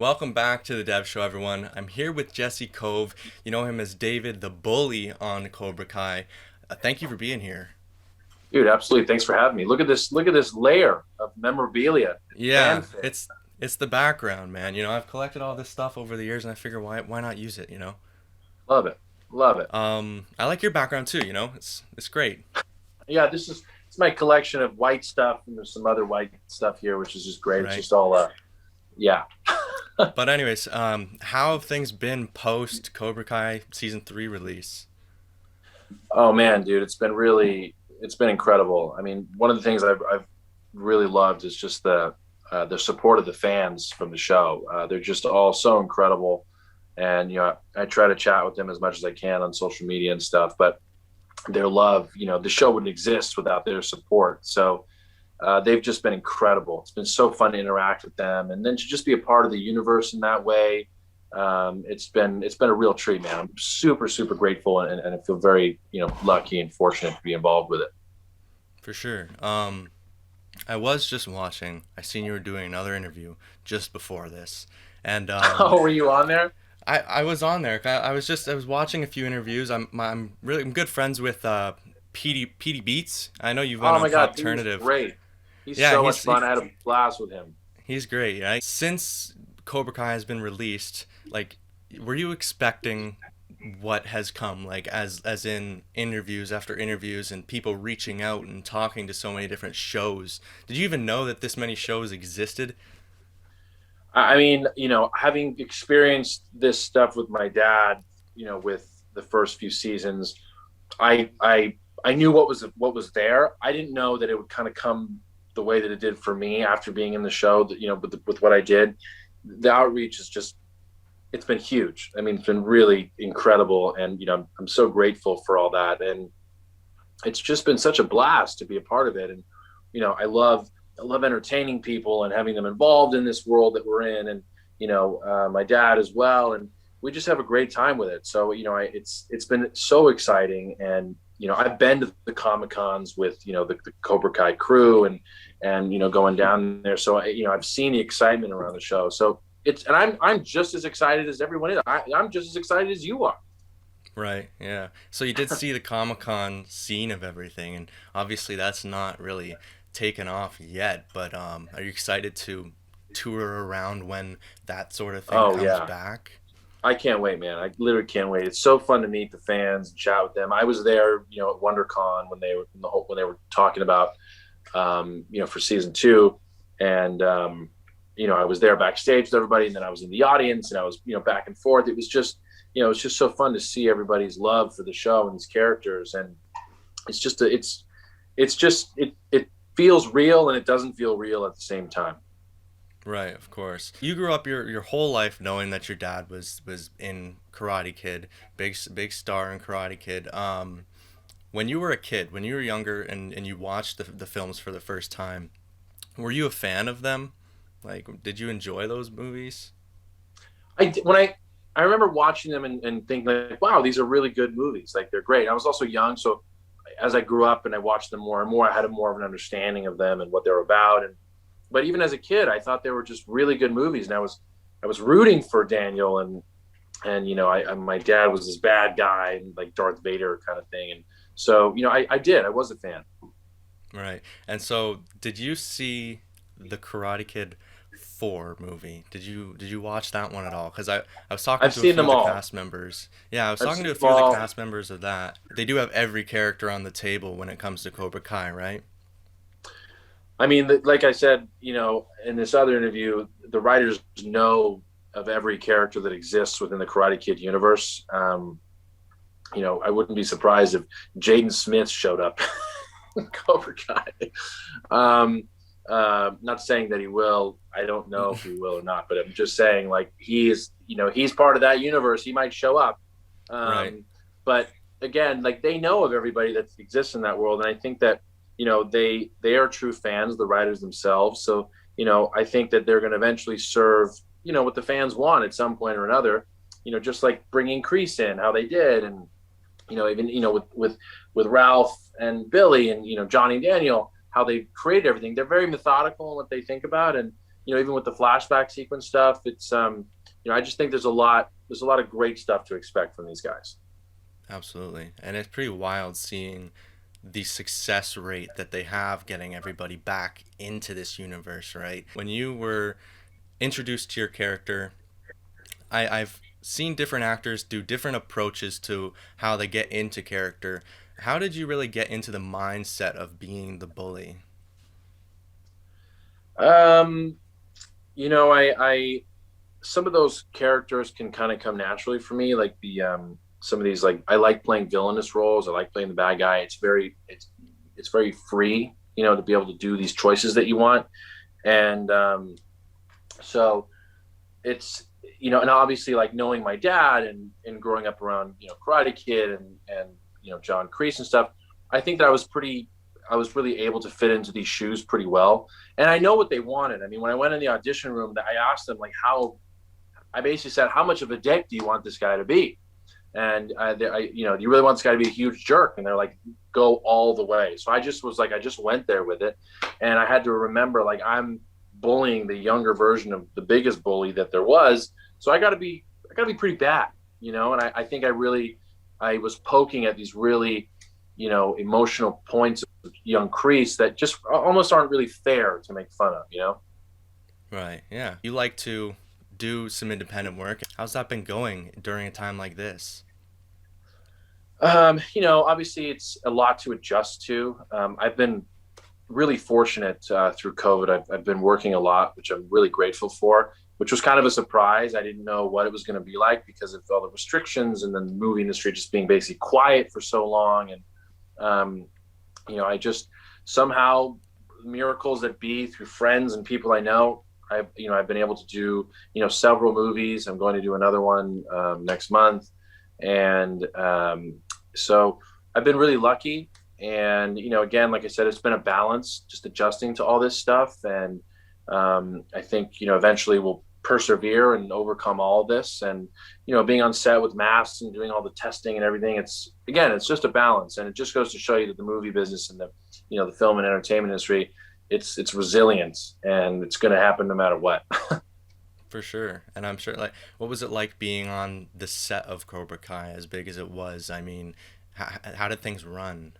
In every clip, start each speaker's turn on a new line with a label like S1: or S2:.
S1: Welcome back to the Dev Show, everyone. I'm here with Jesse Kove. You know him as David the Bully on Cobra Kai. Thank you for being here.
S2: Dude, absolutely. Thanks for having me. Look at this. Look at this layer of memorabilia and
S1: Yeah,
S2: fanfare.
S1: it's the background, man. I've collected all this stuff over the years, and I figure why not use it?
S2: Love it. Love it.
S1: I like your background too. It's great.
S2: Yeah, it's my collection of white stuff, and there's some other white stuff here, which is just great. It's
S1: Right.
S2: just all yeah.
S1: But anyways, how have things been post Cobra Kai season 3 release?
S2: Oh man, dude, it's been incredible. I mean, one of the things I've really loved is just the support of the fans from the show. They're just all so incredible, and I try to chat with them as much as I can on social media and stuff, but their love, the show wouldn't exist without their support. So they've just been incredible. It's been so fun to interact with them, and then to just be a part of the universe in that way. It's been a real treat, man. I'm super grateful, and I feel very lucky and fortunate to be involved with it.
S1: For sure. I was just watching. I seen you were doing another interview just before this, and
S2: Oh, were you on there?
S1: I was on there. I was watching a few interviews. I'm good friends with Petey Beats. I know you've been
S2: Oh
S1: on
S2: my God, he was
S1: Alternative.
S2: great. He's
S1: Yeah,
S2: so much fun. I had a blast with him.
S1: he's great. Right? Since Cobra Kai has been released, like, were you expecting what has come? Like, as in interviews after interviews and people reaching out and talking to so many different shows. Did you even know that this many shows existed?
S2: I mean, having experienced this stuff with my dad, with the first few seasons, I knew what was there. I didn't know that it would kind of come the way that it did for me after being in the show. That with what I did, the outreach is just it's been huge. I mean, it's been really incredible, and I'm so grateful for all that, and it's just been such a blast to be a part of it. And I love entertaining people and having them involved in this world that we're in, and my dad as well, and we just have a great time with it. So it's been so exciting, and I've been to the Comic Cons with the Cobra Kai crew, and going down there. So I've seen the excitement around the show. So and I'm just as excited as everyone is. I'm just as excited as you are.
S1: Right, yeah. So you did see the Comic Con scene of everything, and obviously that's not really taken off yet, but are you excited to tour around when that sort of thing
S2: Oh
S1: comes
S2: yeah,
S1: back?
S2: I can't wait, man. I literally can't wait. It's so fun to meet the fans and chat with them. I was there, at WonderCon when they were talking about, for season two, and I was there backstage with everybody, and then I was in the audience, and I was, back and forth. It was just, it's just so fun to see everybody's love for the show and these characters, and it's just it feels real and it doesn't feel real at the same time.
S1: Right, of course. You grew up your whole life knowing that your dad was in Karate Kid, big star in Karate Kid. When you were a kid, when you were younger and you watched the films for the first time, were you a fan of them? Like, did you enjoy those movies?
S2: When I remember watching them and thinking like, wow, these are really good movies. Like they're great. I was also young, so as I grew up and I watched them more and more, I had more of an understanding of them and what they're about. And but even as a kid, I thought they were just really good movies, and I was rooting for Daniel, and my dad was this bad guy and like Darth Vader kind of thing, and so I was a fan.
S1: Right. And so, did you see the Karate Kid 4 movie? Did you watch that one at all? Because I was talking
S2: I've
S1: to a
S2: seen
S1: few of
S2: them
S1: the
S2: all.
S1: cast members. Yeah, I was
S2: I've
S1: talking
S2: seen
S1: to a
S2: them
S1: few of the
S2: all.
S1: cast members of that. They do have every character on the table when it comes to Cobra Kai, right?
S2: I mean, like I said, in this other interview, the writers know of every character that exists within the Karate Kid universe. I wouldn't be surprised if Jaden Smith showed up in Cobra Kai. Not saying that he will. I don't know if he will or not, but I'm just saying, like, he's part of that universe. He might show up.
S1: Right.
S2: But again, like they know of everybody that exists in that world, and I think that they are true fans, the writers themselves. So I think that they're going to eventually serve what the fans want at some point or another. Just like bringing Kreese in, how they did, and even with Ralph and Billy and Johnny and Daniel, how they created everything. They're very methodical in what they think about, and even with the flashback sequence stuff, it's I just think there's a lot of great stuff to expect from these guys.
S1: Absolutely. And it's pretty wild seeing the success rate that they have getting everybody back into this universe, right? When you were introduced to your character, I've seen different actors do different approaches to how they get into character. How did you really get into the mindset of being the bully?
S2: Um, I some of those characters can kind of come naturally for me. Like the some of these, like I like playing villainous roles. I like playing the bad guy. It's very free, to be able to do these choices that you want. And so it's and obviously like knowing my dad and growing up around Karate Kid and John Kreese and stuff. I think that I was really able to fit into these shoes pretty well. And I know what they wanted. I mean, when I went in the audition room, I asked them like how. I basically said, how much of a dick do you want this guy to be? And do you really want this guy to be a huge jerk? And they're like, go all the way. So I just was like, I just went there with it. And I had to remember, like, I'm bullying the younger version of the biggest bully that there was. So I gotta be pretty bad, and I think I was poking at these really, emotional points of young Kreese that just almost aren't really fair to make fun of.
S1: Right. Yeah. You like to do some independent work. How's that been going during a time like this?
S2: Obviously it's a lot to adjust to. I've been really fortunate through COVID. I've been working a lot, which I'm really grateful for, which was kind of a surprise. I didn't know what it was going to be like because of all the restrictions and then the movie industry just being basically quiet for so long. And, I just somehow miracles that be through friends and people I know. I've been able to do, several movies. I'm going to do another one next month. And so I've been really lucky. And, again, like I said, it's been a balance just adjusting to all this stuff. And I think, eventually we'll persevere and overcome all of this. And, being on set with masks and doing all the testing and everything, it's just a balance. And it just goes to show you that the movie business and the film and entertainment industry, it's resilience and it's going to happen no matter what.
S1: For sure. And I'm sure, like, what was it like being on the set of Cobra Kai, as big as it was? I mean, how did things run?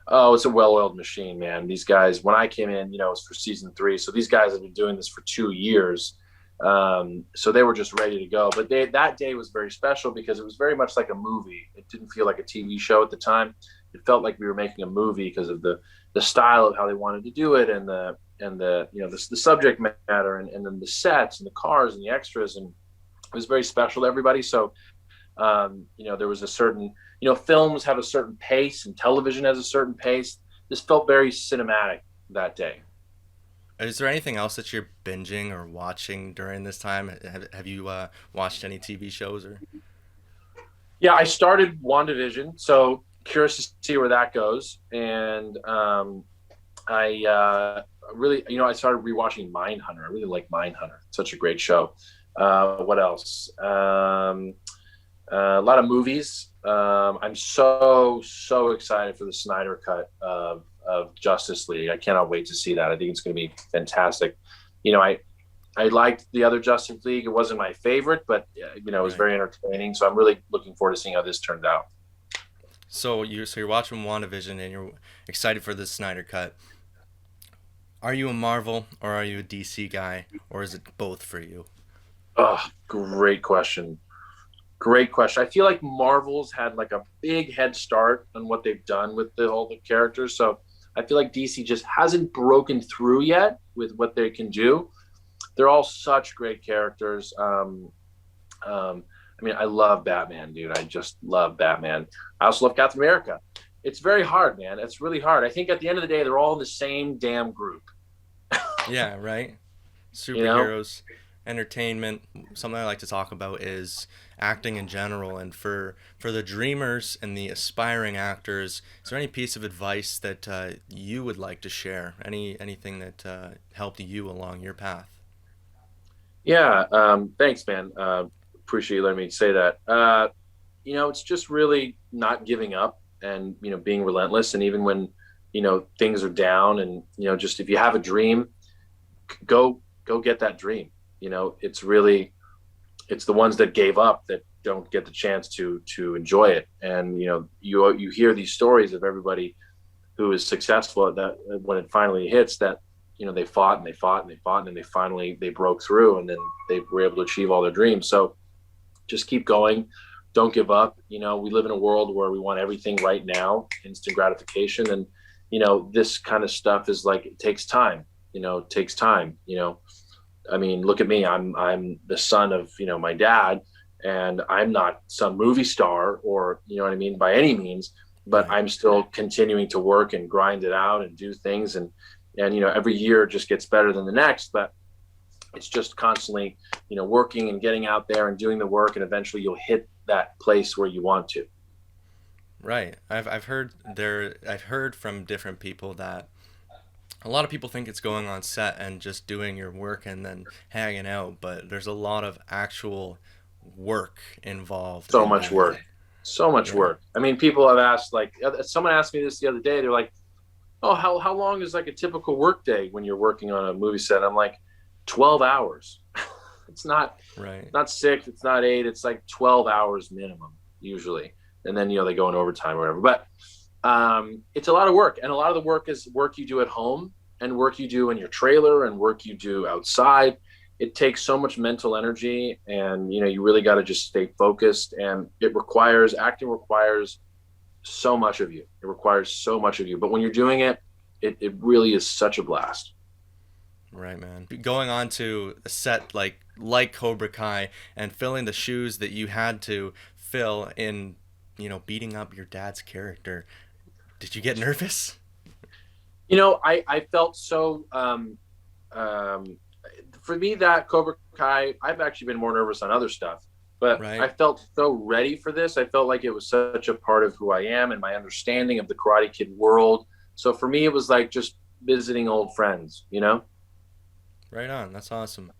S2: Oh, it's a well-oiled machine, man. These guys, when I came in, it was for season 3. So these guys have been doing this for 2 years. So they were just ready to go. But that day was very special because it was very much like a movie. It didn't feel like a TV show at the time. It felt like we were making a movie because of the style of how they wanted to do it and the subject matter and then the sets and the cars and the extras, and it was very special to everybody. So there was a certain, films have a certain pace and television has a certain pace. This felt very cinematic that day.
S1: Is there anything else that you're binging or watching during this time? Have you watched any TV shows or?
S2: Yeah, I started WandaVision, so curious to see where that goes. And I really, I started rewatching Mindhunter. I really like Mindhunter. It's such a great show. What else? A lot of movies. I'm so excited for the Snyder cut of Justice League. I cannot wait to see that. I think it's going to be fantastic. I liked the other Justice League. It wasn't my favorite, but it was very entertaining. So I'm really looking forward to seeing how this turned out.
S1: So you're watching WandaVision and you're excited for the Snyder cut. Are you a Marvel or are you a DC guy, or is it both for you?
S2: Oh, great question. Great question. I feel like Marvel's had like a big head start on what they've done with the characters. So I feel like DC just hasn't broken through yet with what they can do. They're all such great characters. I mean, I love Batman, dude. I just love Batman. I also love Captain America. It's very hard, man. It's really hard. I think at the end of the day, they're all in the same damn group.
S1: Yeah, right.
S2: You know?
S1: Superheroes, entertainment. Something I like to talk about is acting in general, and for the dreamers and the aspiring actors. Is there any piece of advice that you would like to share? Anything that helped you along your path?
S2: Yeah. Thanks, man. Appreciate you letting me say that. It's just really not giving up and, being relentless. And even when, things are down and, just if you have a dream, go get that dream. It's really, it's the ones that gave up that don't get the chance to enjoy it. And you hear these stories of everybody who is successful at that, when it finally hits, that they fought and they fought and they fought, and then they broke through, and then they were able to achieve all their dreams. So just keep going, don't give up. We live in a world where we want everything right now, instant gratification. And this kind of stuff is like, it takes time. It takes time. I mean, look at me. I'm the son of my dad, and I'm not some movie star, or what I mean, by any means. But
S1: Right.
S2: I'm still continuing to work and grind it out and do things, and every year just gets better than the next. But it's just constantly working and getting out there and doing the work, and eventually you'll hit that place where you want to.
S1: Right. I've heard from different people that a lot of people think it's going on set and just doing your work and then hanging out, but there's a lot of actual work involved
S2: So
S1: in
S2: much
S1: that.
S2: work, so much
S1: Yeah.
S2: work. I mean, people have asked, like, someone asked me this the other day. They're like, "Oh, how long is like a typical work day when you're working on a movie set?" I'm like, 12 hours. It's
S1: Right.
S2: not 6, it's not 8, it's like 12 hours minimum usually. And then they go in overtime or whatever. But it's a lot of work, and a lot of the work is work you do at home, and work you do in your trailer, and work you do outside. It takes so much mental energy, and you really got to just stay focused. And acting requires so much of you. It requires so much of you. But when you're doing it, it really is such a blast.
S1: Right, man. Going on to a set like Cobra Kai and filling the shoes that you had to fill in, beating up your dad's character. Did you get nervous?
S2: I felt so, um, for me, that Cobra Kai, I've actually been more nervous on other stuff, but I
S1: Right.
S2: felt so ready for this. I felt like it was such a part of who I am and my understanding of the Karate Kid world. So for me, it was like just visiting old friends.
S1: Right on. That's awesome.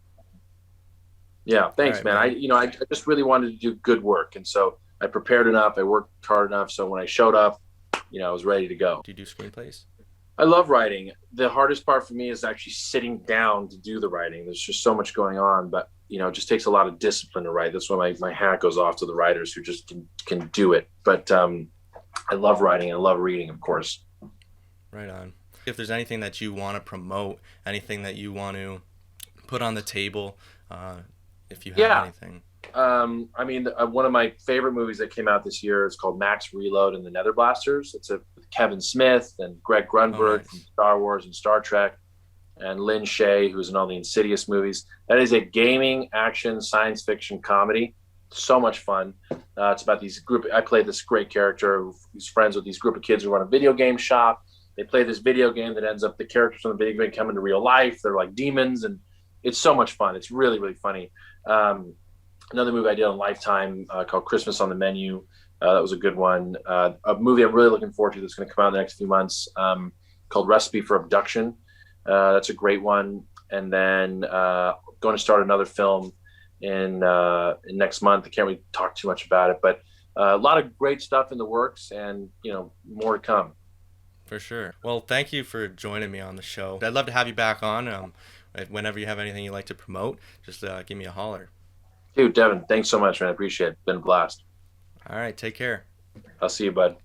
S2: Yeah,
S1: All
S2: thanks,
S1: right,
S2: man. I,
S1: man.
S2: you know, I just really wanted to do good work, and so I prepared enough. I worked hard enough, so when I showed up, I was ready to go.
S1: Do you do screenplays?
S2: I love writing. The hardest part for me is actually sitting down to do the writing. There's just so much going on, but it just takes a lot of discipline to write. That's why my hat goes off to the writers who just can do it. But I love writing and I love reading, of course.
S1: Right on. If there's anything that you want to promote, anything that you want to put on the table, uh, if you have
S2: Yeah.
S1: anything.
S2: I mean, one of my favorite movies that came out this year is called Max Reload and the Nether Blasters. It's with Kevin Smith and Greg
S1: Oh,
S2: Grunberg from
S1: nice.
S2: Star Wars and Star Trek, and Lynn Shay, who's in all the Insidious movies. That is a gaming action science fiction comedy. So much fun. It's about these group. I play this great character who's friends with these group of kids who run a video game shop. They play this video game that ends up the characters from the video game come into real life. They're like demons, and it's so much fun. It's really really funny. Another movie I did on Lifetime called Christmas on the Menu. That was a good one. A movie I'm really looking forward to that's going to come out in the next few months called Recipe for Abduction. That's a great one. And then going to start another film in next month. I can't really talk too much about it, but a lot of great stuff in the works, and more to come.
S1: For sure. Well, thank you for joining me on the show. I'd love to have you back on. Whenever you have anything you'd like to promote, just give me a holler.
S2: Dude, Devin, thanks so much, man. I appreciate it. Been a blast.
S1: All right, take care.
S2: I'll see you, bud.